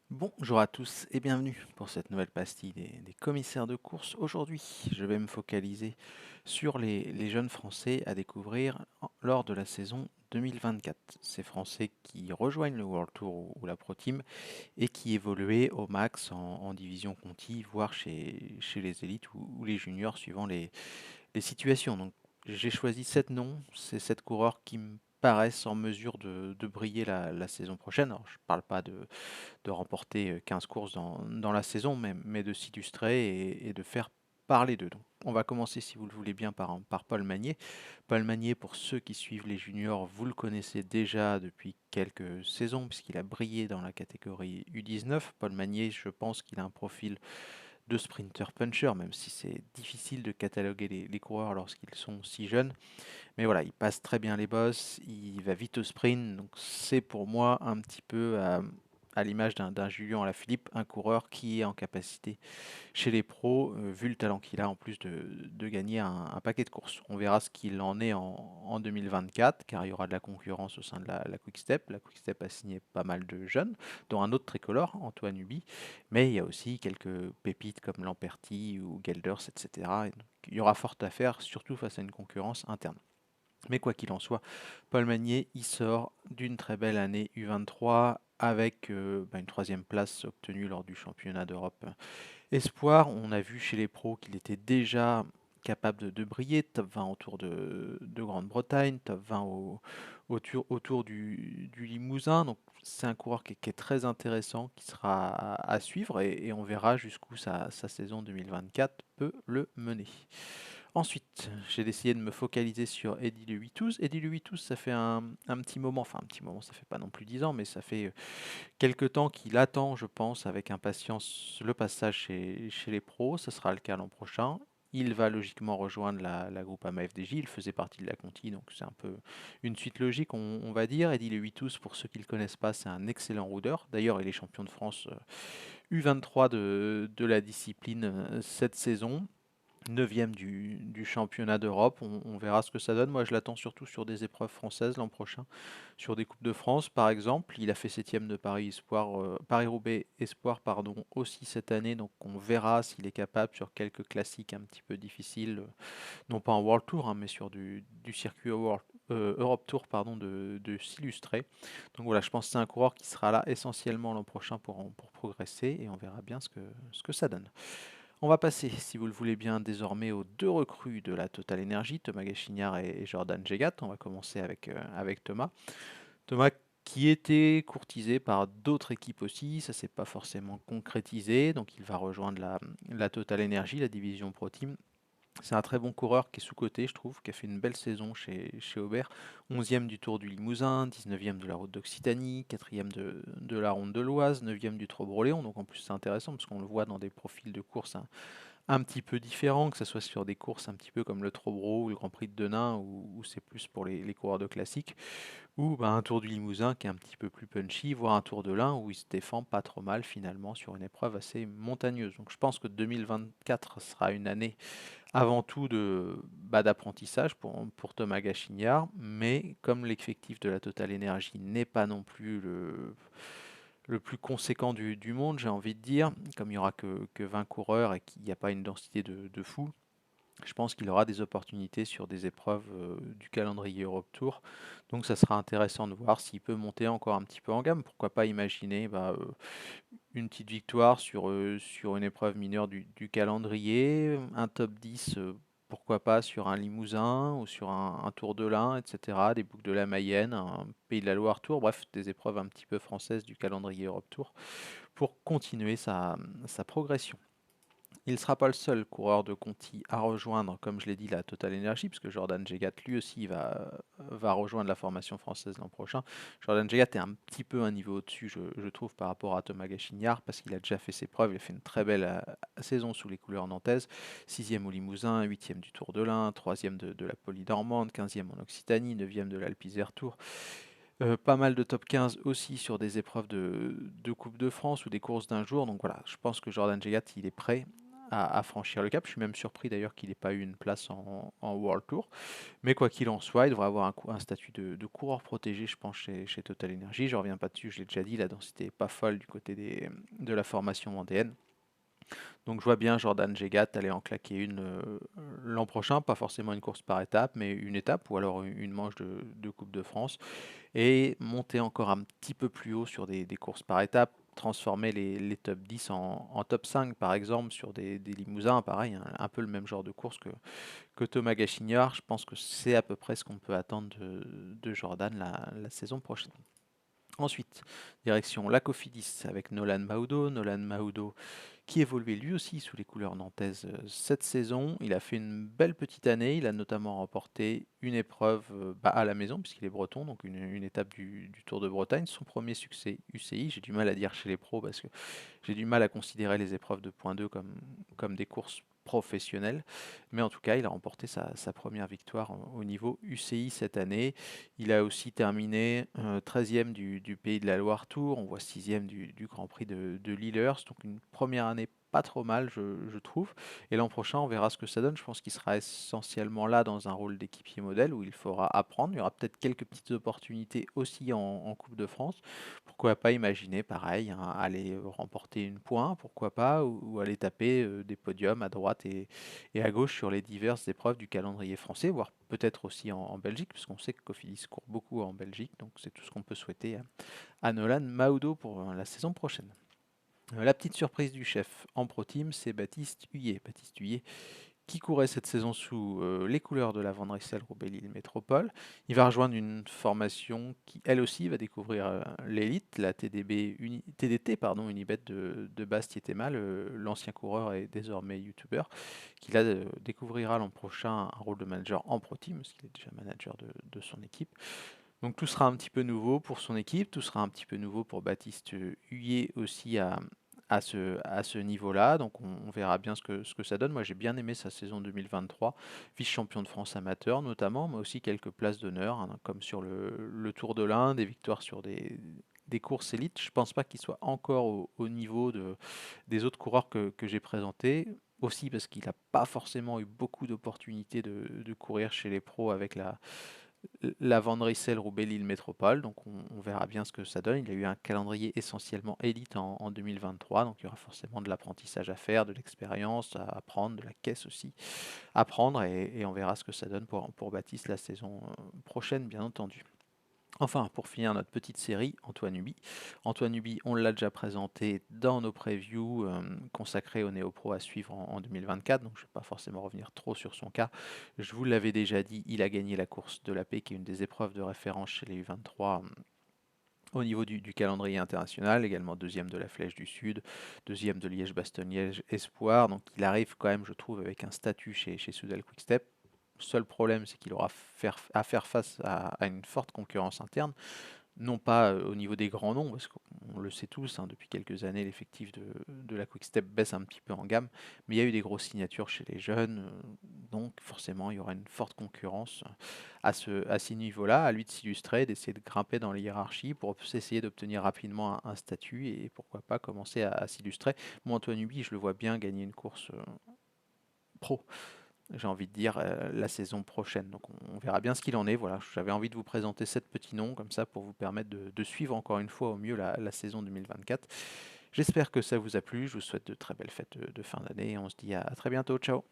Bonjour à tous et bienvenue pour cette nouvelle pastille des commissaires de course. Aujourd'hui, je vais me focaliser sur les jeunes Français à découvrir lors de la saison 2024. Ces Français qui rejoignent le World Tour ou la Pro Team et qui évoluaient au max en division Conti, voire chez les élites ou les juniors suivant les situations. Donc, j'ai choisi 7 noms, c'est 7 coureurs qui me paraissent en mesure de briller la saison prochaine. Alors, je ne parle pas de remporter 15 courses dans la saison, mais de s'illustrer et de faire parler d'eux. Donc, on va commencer, si vous le voulez bien, par Paul Magnier. Paul Magnier, pour ceux qui suivent les juniors, vous le connaissez déjà depuis quelques saisons, puisqu'il a brillé dans la catégorie U19. Paul Magnier, je pense qu'il a un profil de sprinter puncher, même si c'est difficile de cataloguer les coureurs lorsqu'ils sont si jeunes. Mais voilà, il passe très bien les bosses, il va vite au sprint, donc c'est pour moi un petit peu à l'image d'un Julien Alaphilippe, un coureur qui est en capacité chez les pros, vu le talent qu'il a, en plus de gagner un paquet de courses. On verra ce qu'il en est en 2024, car il y aura de la concurrence au sein de la Quick Step. La Quick Step a signé pas mal de jeunes, dont un autre tricolore, Antoine Huby, mais il y a aussi quelques pépites comme Lamperti ou Gelders, etc. Et donc, il y aura fort à faire, surtout face à une concurrence interne. Mais quoi qu'il en soit, Paul Magnier, il sort d'une très belle année U23 avec une troisième place obtenue lors du championnat d'Europe Espoir. On a vu chez les pros qu'il était déjà capable de briller, top 20 autour de Grande-Bretagne, top 20 autour du Limousin. Donc c'est un coureur qui est très intéressant, qui sera à suivre et on verra jusqu'où sa saison 2024 peut le mener. Ensuite, j'ai décidé de me focaliser sur Eddie Le Huitouze. Eddie Le Huitouze, ça fait un petit moment, enfin un petit moment, ça fait pas non plus 10 ans, mais ça fait quelques temps qu'il attend, je pense, avec impatience le passage chez les pros. Ce sera le cas l'an prochain. Il va logiquement rejoindre la Groupama FDJ. Il faisait partie de la Conti, donc c'est un peu une suite logique, on va dire. Eddie Le Huitouze, pour ceux qui ne le connaissent pas, c'est un excellent roudeur. D'ailleurs, il est champion de France U23 de la discipline cette saison. Neuvième du championnat d'Europe. On verra ce que ça donne. Moi, je l'attends surtout sur des épreuves françaises l'an prochain, sur des Coupes de France par exemple. Il a fait septième de Paris Espoir, Paris-Roubaix Espoir pardon, aussi cette année. Donc on verra s'il est capable sur quelques classiques un petit peu difficiles, non pas en World Tour, hein, mais sur du circuit Europe Tour pardon, de s'illustrer. Donc voilà, je pense que c'est un coureur qui sera là essentiellement l'an prochain pour progresser et on verra bien ce que ça donne. On va passer, si vous le voulez bien, désormais aux deux recrues de la Total Energy, Thomas Gachignard et Jordan Jegat. On va commencer avec Thomas. Thomas qui était courtisé par d'autres équipes aussi, ça s'est pas forcément concrétisé, donc il va rejoindre la Total Energy, la division Pro Team. C'est un très bon coureur qui est sous-coté, je trouve, qui a fait une belle saison chez Aubert. 11e du Tour du Limousin, 19e de la Route d'Occitanie, 4e de la Ronde de l'Oise, 9e du Trobroléon. Donc en plus c'est intéressant parce qu'on le voit dans des profils de course un petit peu différent, que ce soit sur des courses un petit peu comme le Trobro ou le Grand Prix de Denain, où c'est plus pour les coureurs de classique, ou un Tour du Limousin qui est un petit peu plus punchy, voire un Tour de l'Ain où il se défend pas trop mal finalement sur une épreuve assez montagneuse. Donc je pense que 2024 sera une année avant tout d'apprentissage pour Thomas Gachignard, mais comme l'effectif de la Total Energy n'est pas non plus le plus conséquent du monde, j'ai envie de dire, comme il n'y aura que 20 coureurs et qu'il n'y a pas une densité de fou, je pense qu'il aura des opportunités sur des épreuves du calendrier Europe Tour. Donc ça sera intéressant de voir s'il peut monter encore un petit peu en gamme. Pourquoi pas imaginer une petite victoire sur une épreuve mineure du calendrier, un top 10, pourquoi pas sur un Limousin ou sur un Tour de l'Ain, etc., des boucles de la Mayenne, un Pays de la Loire Tour, bref, des épreuves un petit peu françaises du calendrier Europe Tour, pour continuer sa progression. Il ne sera pas le seul coureur de Conti à rejoindre, comme je l'ai dit, la Total Energy, puisque Jordan Jegat, lui aussi, va rejoindre la formation française l'an prochain. Jordan Jegat est un petit peu un niveau au-dessus, je trouve, par rapport à Thomas Gachignard, parce qu'il a déjà fait ses preuves. Il a fait une très belle saison sous les couleurs nantaises. 6e au Limousin, 8e du Tour de l'Ain, 3e de la Polynormande, 15e en Occitanie, 9e de l'Alpe Tour. Pas mal de top 15 aussi sur des épreuves de Coupe de France ou des courses d'un jour. Donc voilà, je pense que Jordan Jegat, il est prêt à franchir le cap. Je suis même surpris d'ailleurs qu'il n'ait pas eu une place en World Tour. Mais quoi qu'il en soit, il devrait avoir un statut de coureur protégé, je pense, chez Total Energy. Je ne reviens pas dessus, je l'ai déjà dit, la densité n'est pas folle du côté de la formation vendéenne. Donc je vois bien Jordan Jegat aller en claquer une l'an prochain, pas forcément une course par étape, mais une étape ou alors une manche de Coupe de France et monter encore un petit peu plus haut sur des courses par étapes, transformer les top 10 en top 5 par exemple sur des limousins, pareil, un peu le même genre de course que Thomas Gachignard. Je pense que c'est à peu près ce qu'on peut attendre de Jordan la saison prochaine. Ensuite, direction la Cofidis avec Nolan Mahoudo. Nolan Mahoudo qui évoluait lui aussi sous les couleurs nantaises cette saison. Il a fait une belle petite année. Il a notamment remporté une épreuve à la maison, puisqu'il est breton, donc une étape du Tour de Bretagne. Son premier succès UCI. J'ai du mal à dire chez les pros parce que j'ai du mal à considérer les épreuves de point 2 comme des courses professionnelles. Mais en tout cas, il a remporté sa première victoire au niveau UCI cette année. Il a aussi terminé 13e du Pays de la Loire Tour, on voit 6e du Grand Prix de Lillers, donc une première année pas trop mal je trouve. Et l'an prochain on verra ce que ça donne, je pense qu'il sera essentiellement là dans un rôle d'équipier modèle où il faudra apprendre, il y aura peut-être quelques petites opportunités aussi en Coupe de France. Pourquoi pas imaginer pareil, hein, aller remporter une pointe, pourquoi pas, ou aller taper des podiums à droite et à gauche sur les diverses épreuves du calendrier français, voire peut-être aussi en Belgique, puisqu'on sait que Cofidis court beaucoup en Belgique, donc c'est tout ce qu'on peut souhaiter à Nolan Mahoudo pour la saison prochaine. La petite surprise du chef en Pro Team, c'est Baptiste Huillet. Baptiste Huillet qui courait cette saison sous les couleurs de la Van Rysel Roubaix-Lille Métropole. Il va rejoindre une formation qui, elle aussi, va découvrir l'élite, la TDT Unibet de Bastien-Téma, l'ancien coureur et désormais youtubeur, qui là découvrira l'an prochain un rôle de manager en Pro Team, parce qu'il est déjà manager de son équipe. Donc tout sera un petit peu nouveau pour son équipe, tout sera un petit peu nouveau pour Baptiste Huillet aussi à ce niveau-là. Donc on verra bien ce que ça donne. Moi j'ai bien aimé sa saison 2023, vice-champion de France amateur notamment, mais aussi quelques places d'honneur, hein, comme sur le Tour de l'Inde, des victoires sur des courses élites. Je ne pense pas qu'il soit encore au niveau des autres coureurs que j'ai présentés. Aussi parce qu'il n'a pas forcément eu beaucoup d'opportunités de courir chez les pros avec la Van Rysel Roubaix-Lille Métropole, donc on verra bien ce que ça donne. Il a eu un calendrier essentiellement élite en 2023, donc il y aura forcément de l'apprentissage à faire, de l'expérience à apprendre, de la caisse aussi à prendre, et on verra ce que ça donne pour Baptiste la saison prochaine, bien entendu. Enfin, pour finir notre petite série, Antoine Huby. Antoine Huby, on l'a déjà présenté dans nos previews consacrés au Néo-Pro à suivre en 2024, donc je ne vais pas forcément revenir trop sur son cas. Je vous l'avais déjà dit, il a gagné la course de la paix, qui est une des épreuves de référence chez les U23 au niveau du calendrier international, également deuxième de la Flèche du Sud, deuxième de Liège-Bastogne-Liège Espoir, donc il arrive quand même, je trouve, avec un statut chez Soudal Quickstep. Seul problème, c'est qu'il aura à faire face à une forte concurrence interne, non pas au niveau des grands noms, parce qu'on le sait tous, hein, depuis quelques années, l'effectif de la Quick-Step baisse un petit peu en gamme, mais il y a eu des grosses signatures chez les jeunes, donc forcément il y aura une forte concurrence à ces niveaux-là, à lui de s'illustrer, d'essayer de grimper dans les hiérarchies pour essayer d'obtenir rapidement un statut et pourquoi pas commencer à s'illustrer. Moi, Antoine Huby, je le vois bien gagner une course pro, j'ai envie de dire, la saison prochaine. Donc on verra bien ce qu'il en est. Voilà, j'avais envie de vous présenter 7 petits noms comme ça pour vous permettre de suivre encore une fois au mieux la saison 2024. J'espère que ça vous a plu. Je vous souhaite de très belles fêtes de fin d'année et on se dit à très bientôt. Ciao.